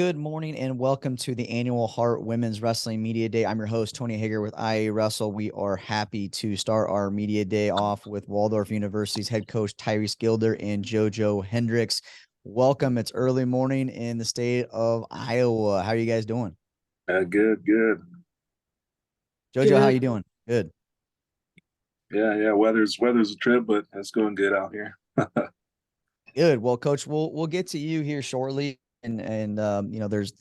Good morning and welcome to the annual Heart Women's Wrestling Media Day. I'm your host, Tony Hager with IA Wrestle. We are happy to start our media day off with Waldorf University's head coach, Tyrese Gilder and JoJo Hendricks. Welcome. It's early morning in the state of Iowa. How are you guys doing? Good. JoJo, how Good. you doing? Good. Yeah. Weather's a trip, but it's going good out here. Good. Well, coach, we'll get to you here shortly. And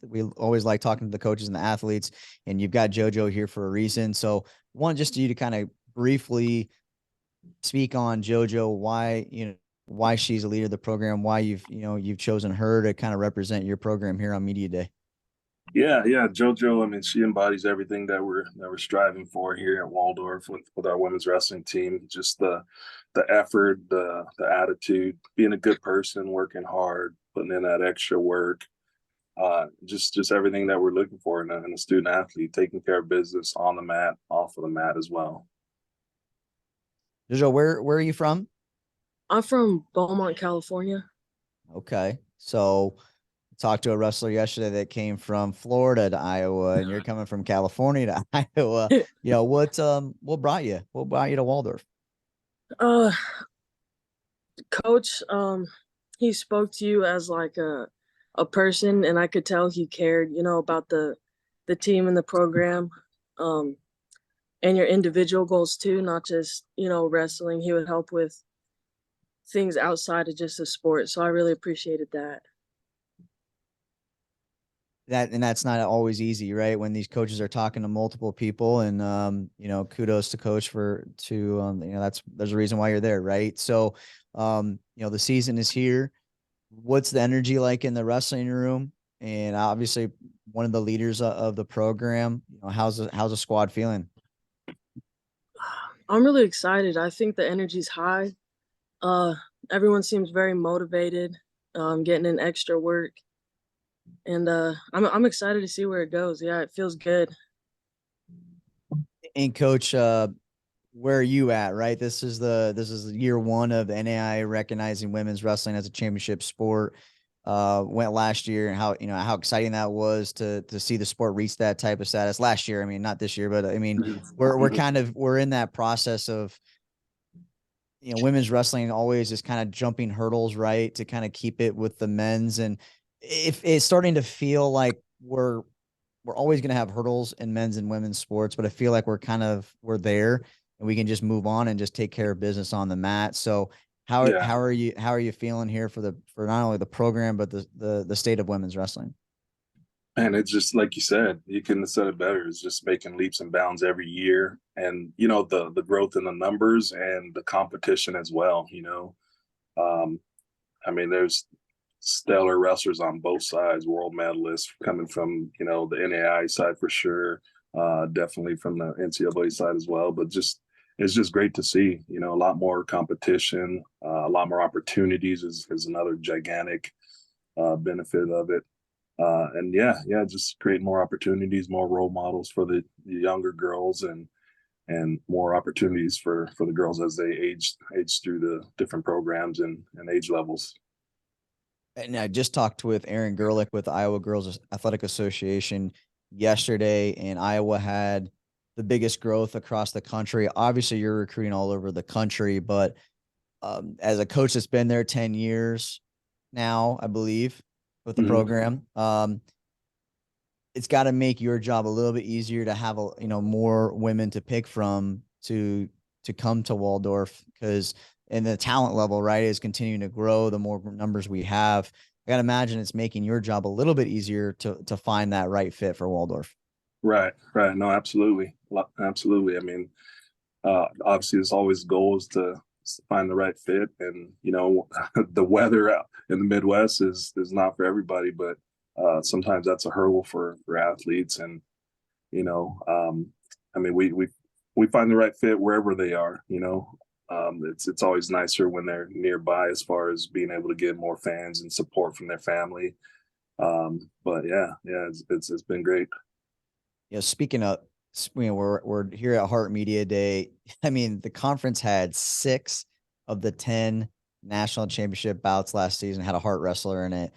we always like talking to the coaches and the athletes, and you've got JoJo here for a reason. So one, just you to kind of briefly speak on JoJo, why she's a leader of the program, why you've chosen her to kind of represent your program here on Media Day. Yeah. JoJo, I mean, she embodies everything that we're striving for here at Waldorf with our women's wrestling team. Just the effort, the attitude, being a good person, working hard, putting in that extra work. Just everything that we're looking for in a student athlete, taking care of business on the mat, off of the mat as well. JoJo, where are you from? I'm from Beaumont, California. Okay, so talked to a wrestler yesterday that came from Florida to Iowa, and you're coming from California to Iowa. What brought you? What brought you to Waldorf? uh Coach, he spoke to you as like a person, and I could tell he cared, about the team and the program, um, and your individual goals too, not just, wrestling. He would help with things outside of just the sport. So I really appreciated that. That's not always easy, right? When these coaches are talking to multiple people, and kudos to coach there's a reason why you're there, right? So the season is here. What's the energy like in the wrestling room? And obviously one of the leaders of the program, how's the squad feeling? I'm really excited. I think the energy's high. Uh Everyone seems very motivated, getting in extra work. And I'm excited to see where it goes. Yeah, it feels good. And coach, where are you at, right? This is year one of the NAI recognizing women's wrestling as a championship sport. Went last year, and how exciting that was to see the sport reach that type of status last year. I mean, not this year, but I mean, we're in that process of women's wrestling always is kind of jumping hurdles, right, to kind of keep it with the men's. And if it's starting to feel like we're always going to have hurdles in men's and women's sports, but I feel like we're there and we can just move on and just take care of business on the mat. So how Yeah. how are you feeling here for not only the program but the state of women's wrestling? And it's just like you said, you couldn't have said it better. It's just making leaps and bounds every year, and the growth in the numbers and the competition as well. Um, I mean, there's stellar wrestlers on both sides, world medalists coming from the NAI side for sure, definitely from the NCAA side as well. But it's just great to see a lot more competition, a lot more opportunities is another gigantic benefit of it. And yeah, just create more opportunities, more role models for the younger girls, and more opportunities for the girls as they age through the different programs and age levels. And I just talked with Aaron Gerlich with the Iowa Girls Athletic Association yesterday, and Iowa had the biggest growth across the country. Obviously, you're recruiting all over the country, but as a coach that's been there 10 years now, I believe, with the Mm-hmm. program, it's got to make your job a little bit easier to have more women to pick from to come to Waldorf, because and the talent level, right, is continuing to grow the more numbers we have. I gotta imagine it's making your job a little bit easier to find that right fit for Waldorf. Right. No, absolutely. I mean, obviously, there's always goals to find the right fit, and the weather out in the Midwest is not for everybody, but sometimes that's a hurdle for athletes, and I mean, we find the right fit wherever they are. It's always nicer when they're nearby, as far as being able to get more fans and support from their family. But yeah, it's been great. Speaking of, we're here at Heart Media Day. I mean, the conference had 6 of the 10 national championship bouts last season had a Heart wrestler in it.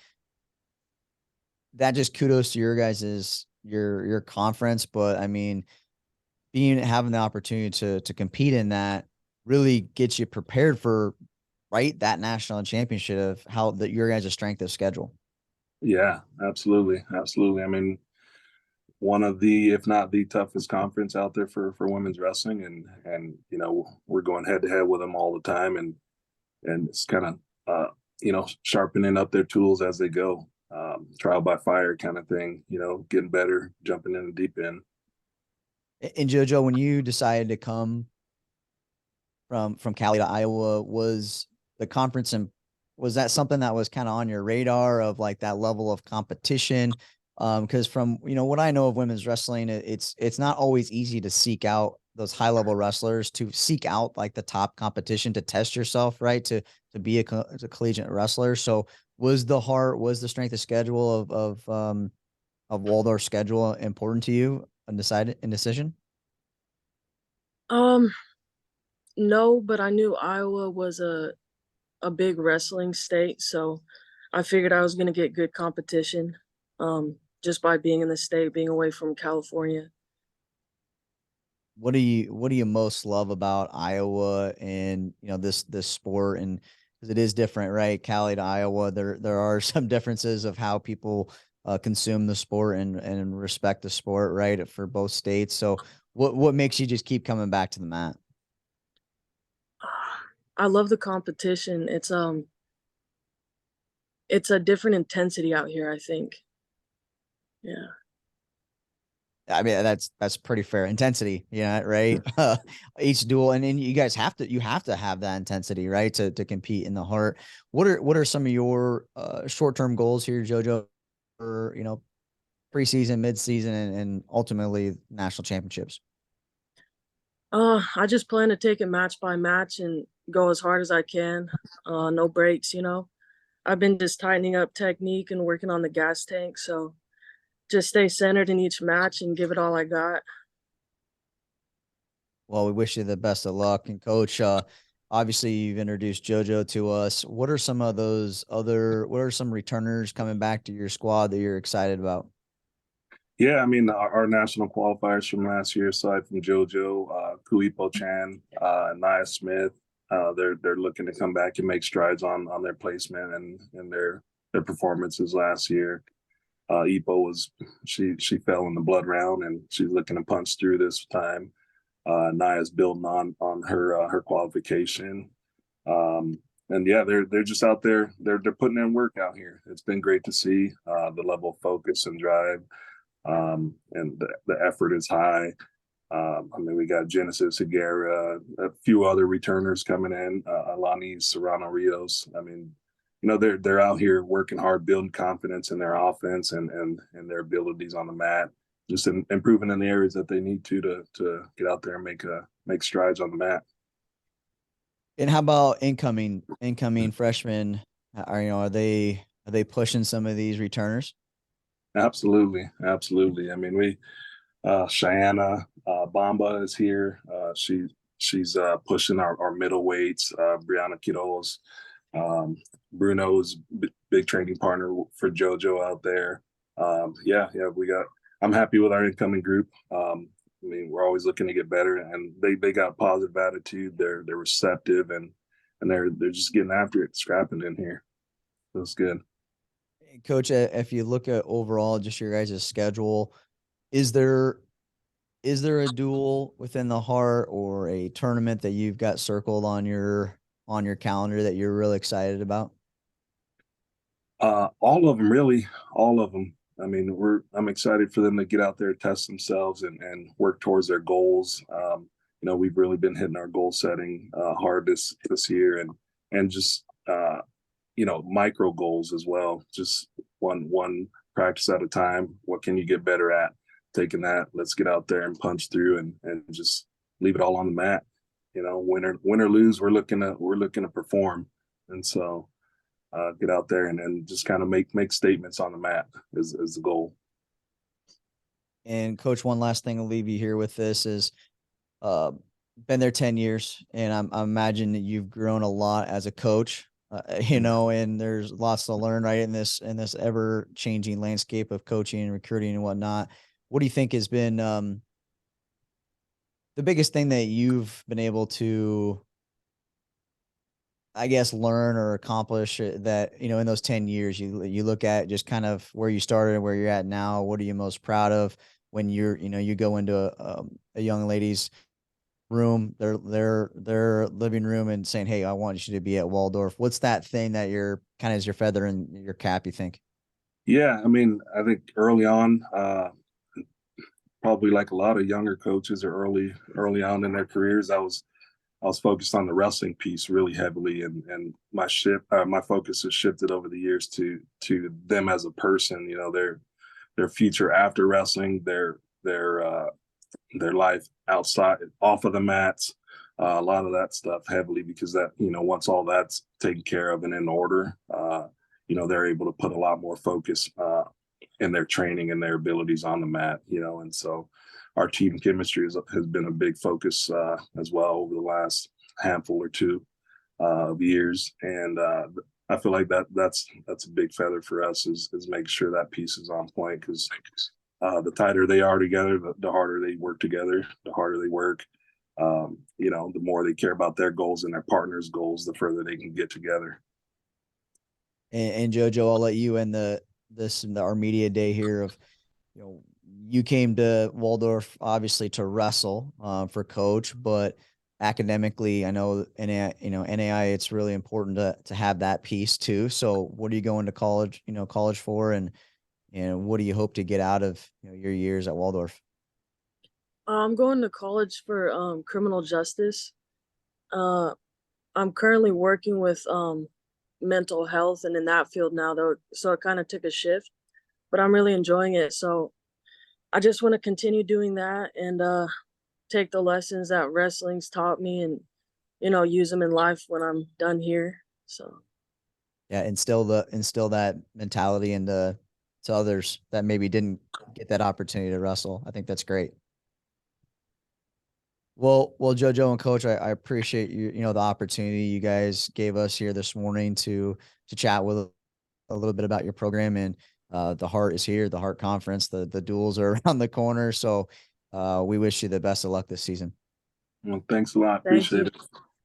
that just kudos to your guys's your conference. But I mean, having the opportunity to compete in that really gets you prepared for right that national championship of how that your guys' strength of schedule. Yeah, absolutely, absolutely. I mean, one of the, if not the toughest conference out there for women's wrestling, and you know we're going head to head with them all the time, and it's kind of you know sharpening up their tools as they go, trial by fire kind of thing. You know, getting better, jumping in the deep end. And JoJo, when you decided to come from Cali to Iowa, was the conference and was that something that was kind of on your radar of like that level of competition? Because from what I know of women's wrestling, it's not always easy to seek out those high level wrestlers, to seek out like the top competition, to test yourself, right? To be a collegiate wrestler. So was the strength of schedule of Waldorf schedule important to you? Indecision? Um, no, but I knew Iowa was a big wrestling state, so I figured I was gonna get good competition, just by being in the state, being away from California. What do you most love about Iowa and this sport, and because it is different, right? Cali to Iowa, there are some differences of how people consume the sport and respect the sport, right? For both states. So what makes you just keep coming back to the mat? I love the competition. It's a different intensity out here, I think. Yeah. I mean, that's pretty fair intensity, yeah, right. Each duel, and then you guys you have to have that intensity, right, to compete in the heart. What are some of your short-term goals here, JoJo, for preseason, mid-season, and ultimately national championships? I just plan to take it match by match and go as hard as I can. No breaks, you know. I've been just tightening up technique and working on the gas tank, so just stay centered in each match and give it all I got. Well, we wish you the best of luck. And coach, obviously you've introduced JoJo to us. What are some returners coming back to your squad that you're excited about? Yeah, I mean our national qualifiers from last year, aside from JoJo, Kuipo Chan, Nia Smith, they're looking to come back and make strides on their placement and their performances last year. Ipo was she fell in the blood round and she's looking to punch through this time. Nia's building on her qualification. Um, and yeah, they're just out there. They're putting in work out here. It's been great to see the level of focus and drive, and the effort is high. I mean, we got Genesis Higuera, a few other returners coming in, Alani Serrano Rios. I mean, they're out here working hard, building confidence in their offense and their abilities on the mat, just improving in the areas that they need to get out there and make strides on the mat. And how about incoming freshmen? Are they pushing some of these returners? Absolutely, absolutely. I mean, we Cheyenne Bamba is here. She's pushing our middleweights. Brianna Quiroz, Bruno's big training partner for JoJo out there. Yeah, we got. I'm happy with our incoming group. I mean, we're always looking to get better, and they got a positive attitude. They're receptive, and they're just getting after it, scrapping in here. Feels good. Coach, if you look at overall just your guys' schedule, is there is there a duel within the heart or a tournament that you've got circled on your calendar that you're really excited about? All of them, really, all of them. I mean, I'm excited for them to get out there, test themselves, and work towards their goals. We've really been hitting our goal setting hard this year, and just micro goals as well. Just one practice at a time. What can you get better at? Taking that, let's get out there and punch through and just leave it all on the mat. Win or lose, we're looking to perform, and so get out there and just kind of make statements on the mat is the goal. And coach, one last thing I'll leave you here with this is uh been there 10 years and I imagine that you've grown a lot as a coach. you know, and there's lots to learn, right, in this ever changing landscape of coaching and recruiting and whatnot. What do you think has been the biggest thing that you've been able to, I guess, learn or accomplish that, you know, in those 10 years, you look at just kind of where you started and where you're at now? What are you most proud of when you're, you know, you go into a young lady's room, their living room, and saying, "Hey, I want you to be at Waldorf." What's that thing that you're kind of as your feather in your cap, you think? Yeah, I mean, I think early on, probably like a lot of younger coaches or early on in their careers, I was focused on the wrestling piece really heavily, and my focus has shifted over the years to them as a person. You know, their future after wrestling, their life outside, off of the mats, a lot of that stuff heavily, because that, you know, once all that's taken care of and in order, you know, they're able to put a lot more focus in their training and their abilities on the mat. You know, and so our team chemistry has been a big focus as well over the last handful or two of years, and I feel like that's a big feather for us, is making sure that piece is on point, because the tighter they are together, the harder they work together, the harder they work. You know, the more they care about their goals and their partner's goals, the further they can get together. And JoJo, I'll let you end our media day here of, you know, you came to Waldorf obviously to wrestle for coach, but academically, I know NAI, it's really important to have that piece too. So what are you going to college, you know, college for, and what do you hope to get out of, you know, your years at Waldorf? I'm going to college for criminal justice. Uh, I'm currently working with mental health and in that field now though, so it kind of took a shift, but I'm really enjoying it. So I just want to continue doing that and take the lessons that wrestling's taught me and use them in life when I'm done here. So Yeah, instill that mentality into to others that maybe didn't get that opportunity to wrestle. I think that's great. Well, JoJo and Coach, I appreciate you know, the opportunity you guys gave us here this morning to chat with a little bit about your program, and the Heart is here, the Heart Conference, the duels are around the corner. So we wish you the best of luck this season. Well, thanks a lot. thank you. Appreciate it.